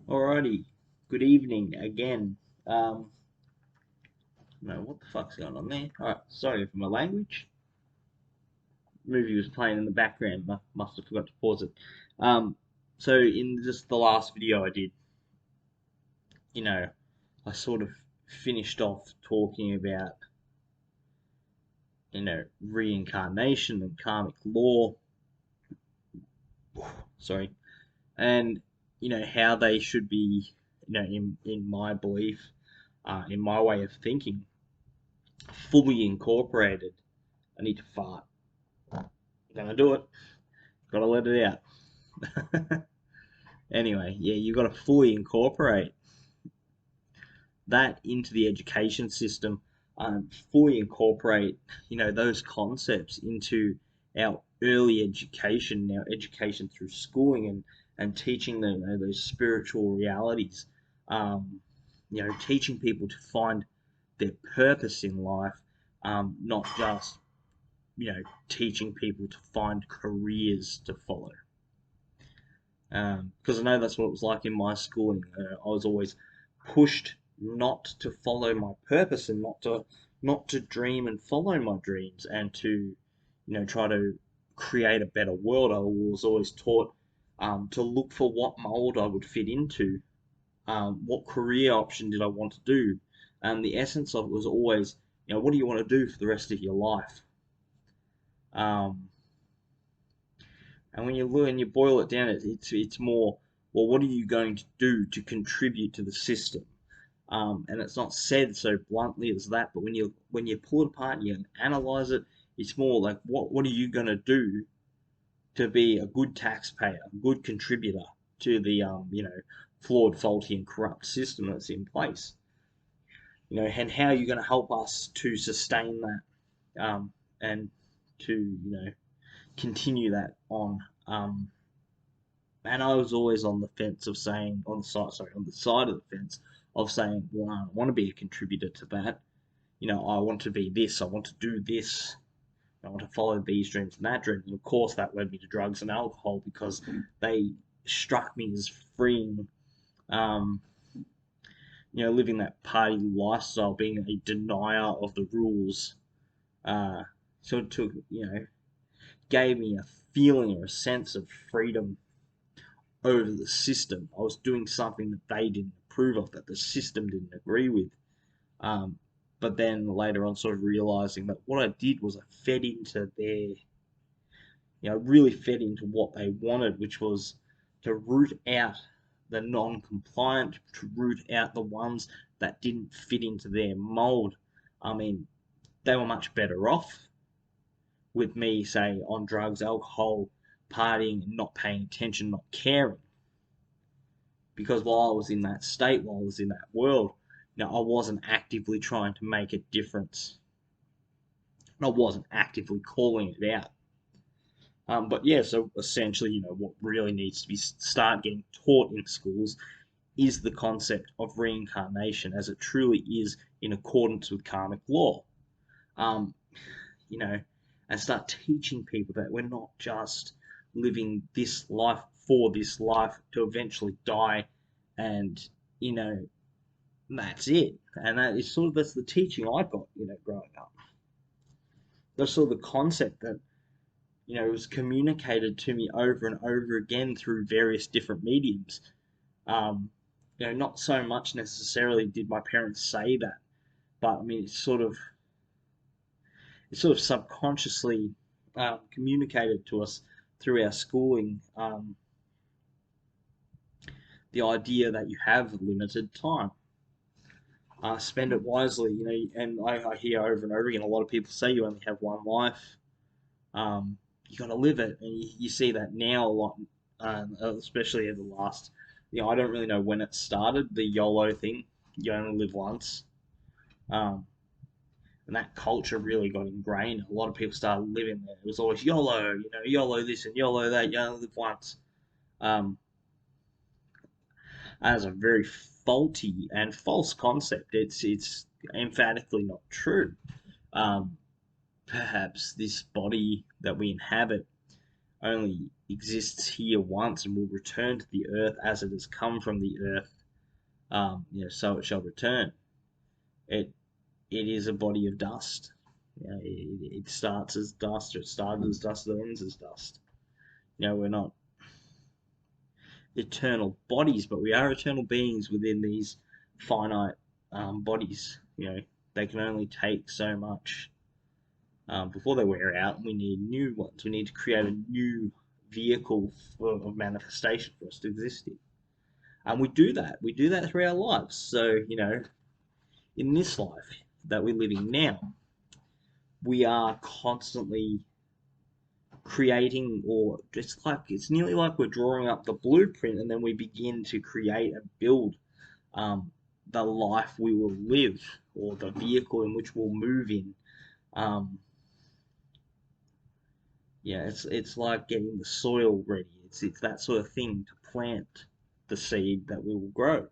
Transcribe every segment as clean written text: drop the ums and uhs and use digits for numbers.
Alrighty, good evening again. Um, no, what the fuck's going on there? Alright, sorry for my language. Movie was playing in the background. Must have forgot to pause it. Um, so in just the last video I did, you know, I sort of finished off talking about, reincarnation and karmic law. Sorry, and how they should be, in my belief, in my way of thinking, fully incorporated. I need to fart. Gonna do it. Gotta let it out. Anyway, yeah, you've got to fully incorporate that into the education system. Fully incorporate, those concepts into our early education, our education through schooling, and teaching them, those spiritual realities. Teaching people to find their purpose in life, not just teaching people to find careers to follow. Because I know that's what it was like in my schooling. I was always pushed not to follow my purpose and not to dream and follow my dreams and to try to create a better world. I was always taught to look for what mold I would fit into, what career option did I want to do, and the essence of it was always, what do you want to do for the rest of your life? Um, And when you boil it down, it's more, well, what are you going to do to contribute to the system? And it's not said so bluntly as that, but when you pull it apart and you analyze it, it's more like, what are you going to do to be a good taxpayer, a good contributor to the flawed, faulty, and corrupt system that's in place? And how are you going to help us to sustain that, and to continue that on. And I was always on the fence of saying, on the side of the fence of saying, well, I want to be a contributor to that. I want to be this. I want to do this. I want to follow these dreams and that dream. And of course, that led me to drugs and alcohol because they struck me as freeing. Um, Living that party lifestyle, being a denier of the rules, sort of took, gave me a feeling or a sense of freedom over the system. I was doing something that they didn't approve of, that the system didn't agree with. Um, but then later on, sort of realizing that what I did was I fed into really fed into what they wanted, which was to root out the non-compliant, to root out the ones that didn't fit into their mold. I mean, they were much better off with me, say, on drugs, alcohol, partying, and not paying attention, not caring. Because while I was in that state, while I was in that world, I wasn't actively trying to make a difference. And I wasn't actively calling it out. But yeah, so essentially, what really needs to be start getting taught in schools is the concept of reincarnation as it truly is in accordance with karmic law. Um, you know, and start teaching people that we're not just living this life for this life to eventually die and, you know, that's it. And that's the teaching I got, growing up. That's sort of the concept that, was communicated to me over and over again through various different mediums. Um, not so much necessarily did my parents say that, but I mean, it's sort of subconsciously communicated to us through our schooling, the idea that you have limited time. Spend it wisely, and I hear over and over again a lot of people say you only have one life. You got to live it, and you see that now a lot, especially in the last. I don't really know when it started, the YOLO thing. You only live once. Um, and that culture really got ingrained. A lot of people started living there. It was always YOLO, YOLO this and YOLO that. You only live once. Um, as a very faulty and false concept. It's emphatically not true. Um, Perhaps this body that we inhabit only exists here once and will return to the earth as it has come from the earth, so it shall return. It it is a body of dust. It starts as dust, or it started as dust, it ends as dust. We're not eternal bodies, but we are eternal beings within these finite bodies. They can only take so much before they wear out, and we need new ones. We need to create a new vehicle of manifestation for us to exist in. And we do that. We do that through our lives. So, in this life that we're living now, we are constantly creating, or it's nearly like we're drawing up the blueprint, and then we begin to create and build um, the life we will live, or the vehicle in which we'll move in. Um, it's like getting the soil ready. It's that sort of thing to plant the seed that we will grow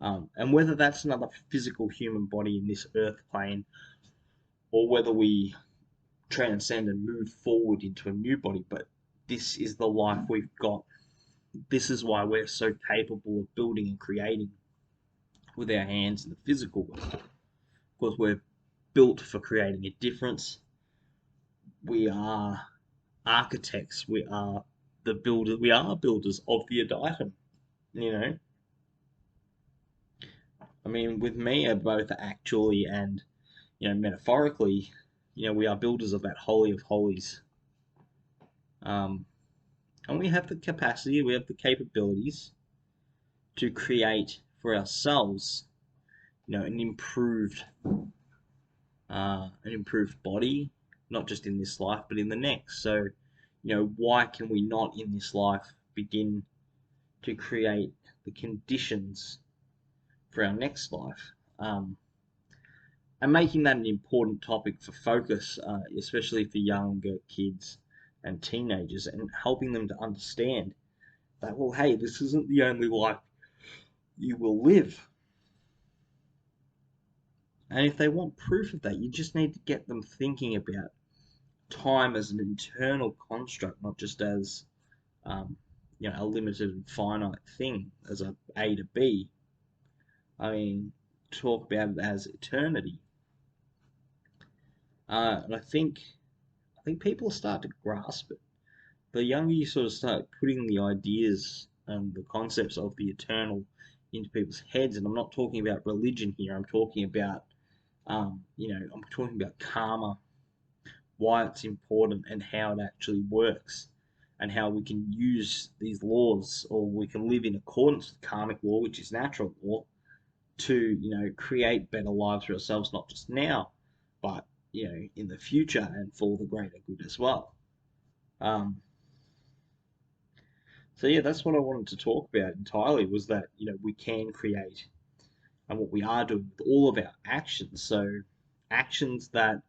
from. And whether that's another physical human body in this earth plane, or whether we transcend and move forward into a new body, but this is the life we've got. This is why we're so capable of building and creating with our hands in the physical world. Because we're built for creating a difference. We are architects. We are the builders. We are builders of the item. You know, I mean, with me, both actually and metaphorically, we are builders of that holy of holies. Um, and we have the capacity, we have the capabilities to create for ourselves, an improved body, not just in this life but in the next. So, why can we not in this life begin to create the conditions for our next life? And making that an important topic for focus, especially for younger kids and teenagers, and helping them to understand that, well, hey, this isn't the only life you will live. And if they want proof of that, you just need to get them thinking about time as an internal construct, not just as a limited and finite thing, as A to B. I mean, talk about it as eternity. And I think people start to grasp it. The younger you sort of start putting the ideas and the concepts of the eternal into people's heads, and I'm not talking about religion here. I'm talking about, I'm talking about karma, why it's important, and how it actually works, and how we can use these laws, or we can live in accordance with karmic law, which is natural law, to create better lives for ourselves, not just now, but in the future, and for the greater good as well. Um, so yeah, that's what I wanted to talk about entirely, was that we can create, and what we are doing with all of our actions. So actions that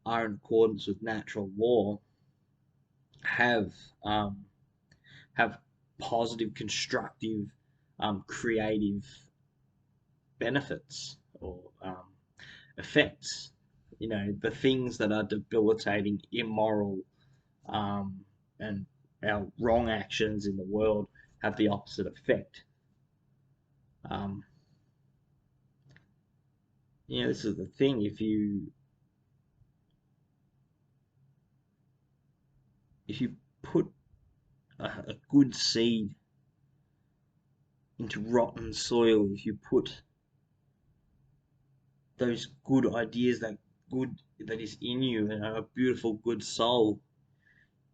are in accordance with natural law have um, have positive, constructive, creative benefits, or effects. The things that are debilitating, immoral, um, and our wrong actions in the world have the opposite effect. Um, this is the thing. If you put a good seed into rotten soil, if you put those good ideas, that good that is in you, and a beautiful, good soul,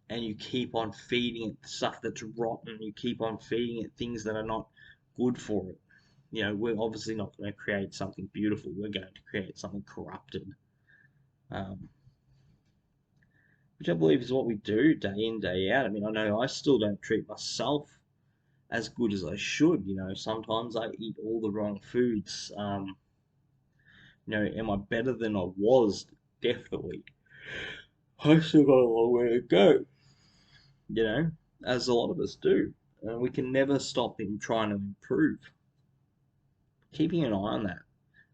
and you keep on feeding it stuff that's rotten, you keep on feeding it things that are not good for it, we're obviously not going to create something beautiful. We're going to create something corrupted, um, which I believe is what we do day in, day out. I mean, I know I still don't treat myself as good as I should. Sometimes I eat all the wrong foods. Am I better than I was? Definitely. I've still got a long way to go, you know, as a lot of us do. And we can never stop in trying to improve. Keeping an eye on that,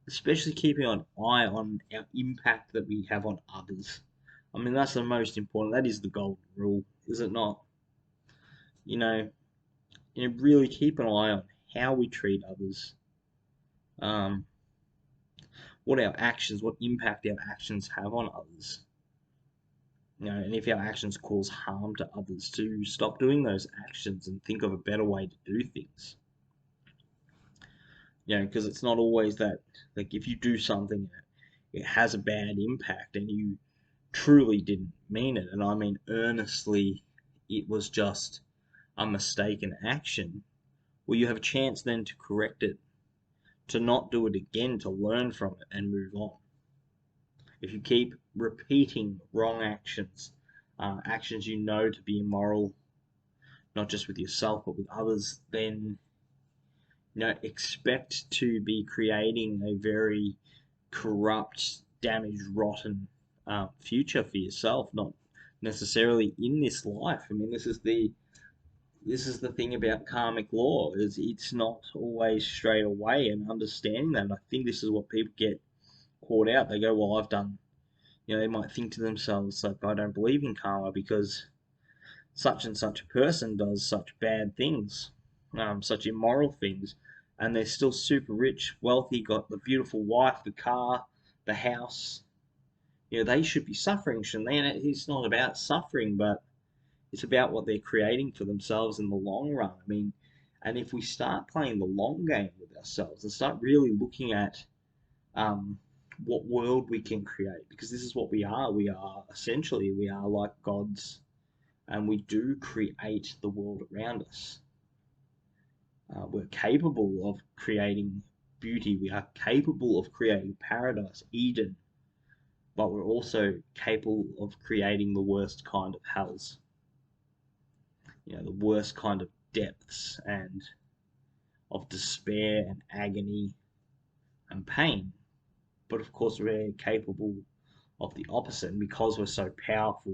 especially keeping an eye on our impact that we have on others. I mean, that's the most important. That is the golden rule, is it not? You know, really keep an eye on how we treat others, um, what our actions, what impact our actions have on others. And if our actions cause harm to others, to stop doing those actions and think of a better way to do things. Because it's not always that, like, if you do something, it has a bad impact and you truly didn't mean it, and I mean earnestly, it was just a mistaken action, well, you have a chance then to correct it, to not do it again, to learn from it and move on. If you keep repeating wrong actions, actions you know to be immoral, not just with yourself but with others, then expect to be creating a very corrupt, damaged, rotten future for yourself. Not necessarily in this life. I mean, this is the thing about karmic law, is it's not always straight away, and understanding that. And I think this is what people get caught out. They go, well, I've done. They might think to themselves, like, I don't believe in karma because such and such a person does such bad things, such immoral things, and they're still super rich, wealthy, got the beautiful wife, the car, the house. They should be suffering, shouldn't they? And it's not about suffering, but it's about what they're creating for themselves in the long run. I mean, and if we start playing the long game with ourselves and start really looking at um, what world we can create, because this is what we are. We are like gods, and we do create the world around us. We're capable of creating beauty. We are capable of creating paradise, Eden, but we're also capable of creating the worst kind of hells. The worst kind of depths and of despair and agony and pain. But of course, we're capable of the opposite. And because we're so powerful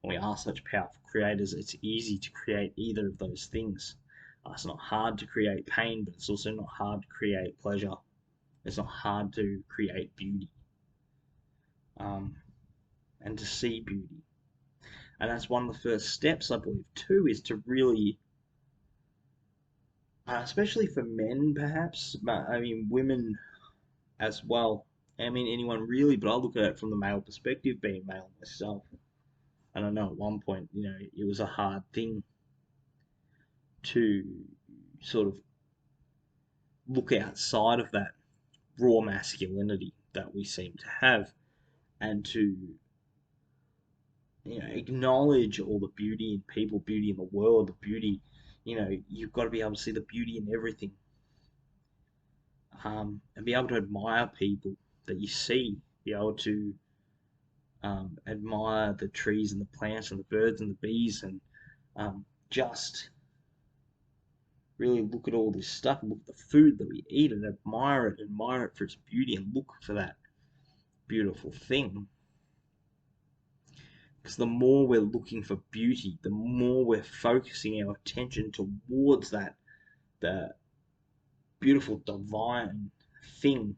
and we are such powerful creators, it's easy to create either of those things. It's not hard to create pain, but it's also not hard to create pleasure. It's not hard to create beauty, um, and to see beauty. And that's one of the first steps, I believe, too, is to really, especially for men perhaps, but I mean, women as well. I mean, anyone really, but I look at it from the male perspective, being male myself. And I know at one point, it was a hard thing to sort of look outside of that raw masculinity that we seem to have, and to acknowledge all the beauty in people, beauty in the world, the beauty. You've got to be able to see the beauty in everything, and be able to admire people that you see, be able to admire the trees and the plants and the birds and the bees, and just really look at all this stuff, and look at the food that we eat, and admire it for its beauty, and look for that beautiful thing. Because the more we're looking for beauty, the more we're focusing our attention towards the beautiful divine thing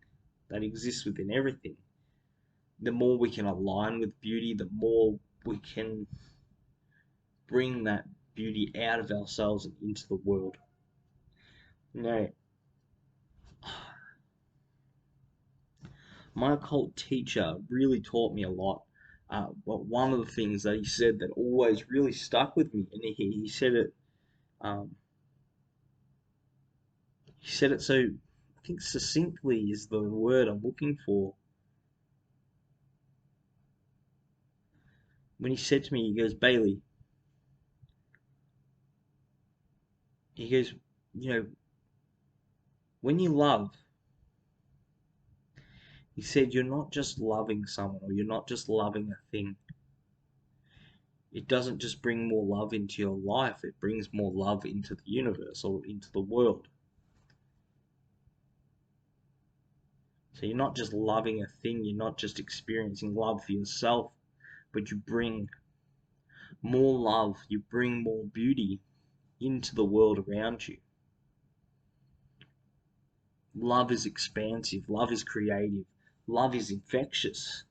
that exists within everything, the more we can align with beauty, the more we can bring that beauty out of ourselves and into the world. You know, my occult teacher really taught me a lot. But one of the things that he said that always really stuck with me, and he said it, um, so, I think succinctly is the word I'm looking for. When he said to me, he goes, Bailey, he goes, you know, when you love, he said, you're not just loving someone, or you're not just loving a thing. It doesn't just bring more love into your life, it brings more love into the universe or into the world. So you're not just loving a thing, you're not just experiencing love for yourself, but you bring more love, you bring more beauty into the world around you. Love is expansive, love is creative, love is infectious.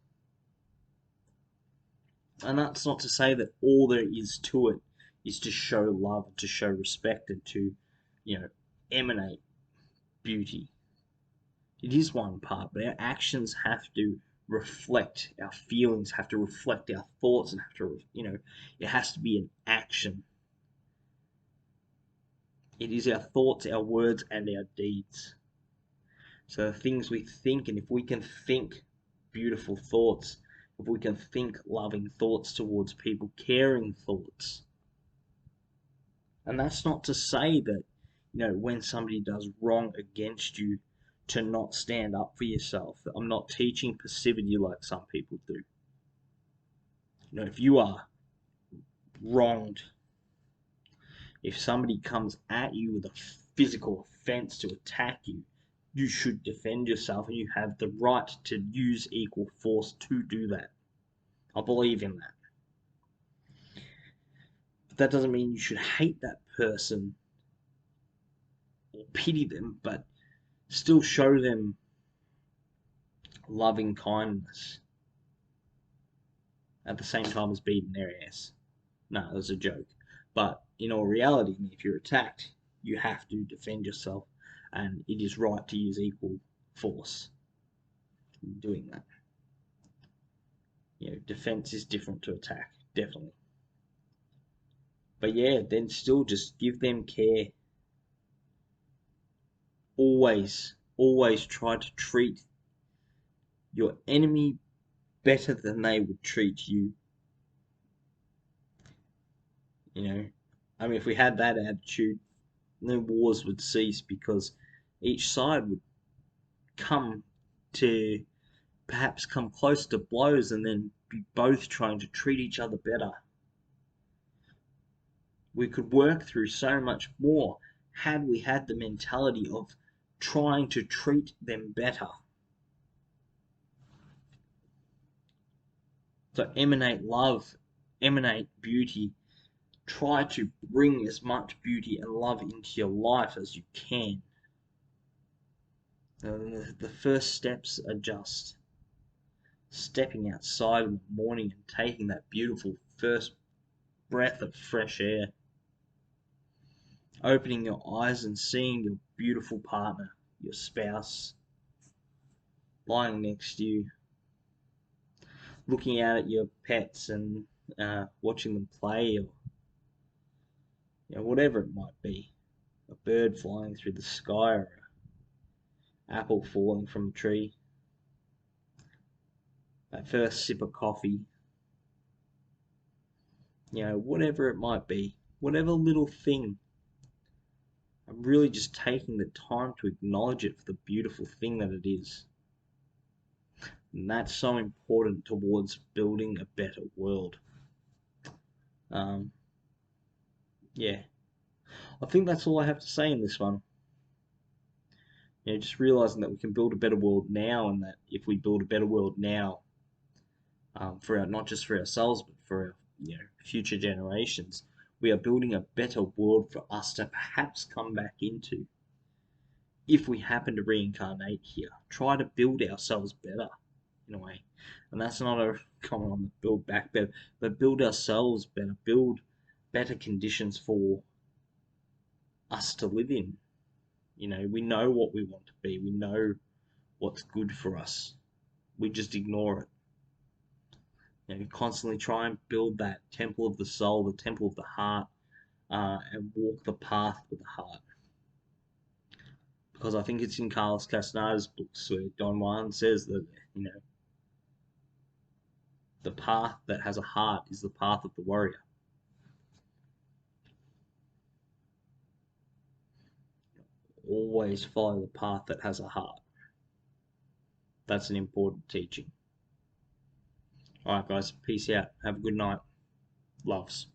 And that's not to say that all there is to it is to show love, to show respect, and to, emanate beauty. It is one part, but our actions have to reflect our feelings, have to reflect our thoughts, and have to, it has to be an action. It is our thoughts, our words, and our deeds. So the things we think, and if we can think beautiful thoughts, if we can think loving thoughts towards people, caring thoughts, and that's not to say that, when somebody does wrong against you, to not stand up for yourself. I'm not teaching passivity like some people do. If you are wronged, if somebody comes at you with a physical offense to attack you, you should defend yourself, and you have the right to use equal force to do that. I believe in that. But that doesn't mean you should hate that person or pity them, but still show them loving kindness at the same time as beating their ass. No, it was a joke. But in all reality, if you're attacked, you have to defend yourself, and it is right to use equal force in doing that. Defense is different to attack, definitely. But yeah, then still just give them care. Always, always try to treat your enemy better than they would treat you. If we had that attitude, then wars would cease, because each side would come to perhaps come close to blows and then be both trying to treat each other better. We could work through so much more had we had the mentality of trying to treat them better. So emanate love, emanate beauty. Try to bring as much beauty and love into your life as you can. The first steps are just stepping outside in the morning and taking that beautiful first breath of fresh air, opening your eyes and seeing your beautiful partner, your spouse, lying next to you, looking out at your pets and watching them play, or whatever it might be, a bird flying through the sky, or an apple falling from a tree, that first sip of coffee, whatever it might be, whatever little thing. I'm really just taking the time to acknowledge it for the beautiful thing that it is. And that's so important towards building a better world. Um, yeah, I think that's all I have to say in this one. Just realizing that we can build a better world now, and that if we build a better world now, for not just for ourselves, but for our, future generations, we are building a better world for us to perhaps come back into. If we happen to reincarnate here, try to build ourselves better, in a way. And that's not a comment on the build back better, but build ourselves better, build better conditions for us to live in. We know what we want to be, we know what's good for us. We just ignore it. Constantly try and build that temple of the soul, the temple of the heart, and walk the path with the heart. Because I think it's in Carlos Castaneda's books where Don Juan says that, the path that has a heart is the path of the warrior. Always follow the path that has a heart. That's an important teaching. Alright, guys, peace out. Have a good night. Loves.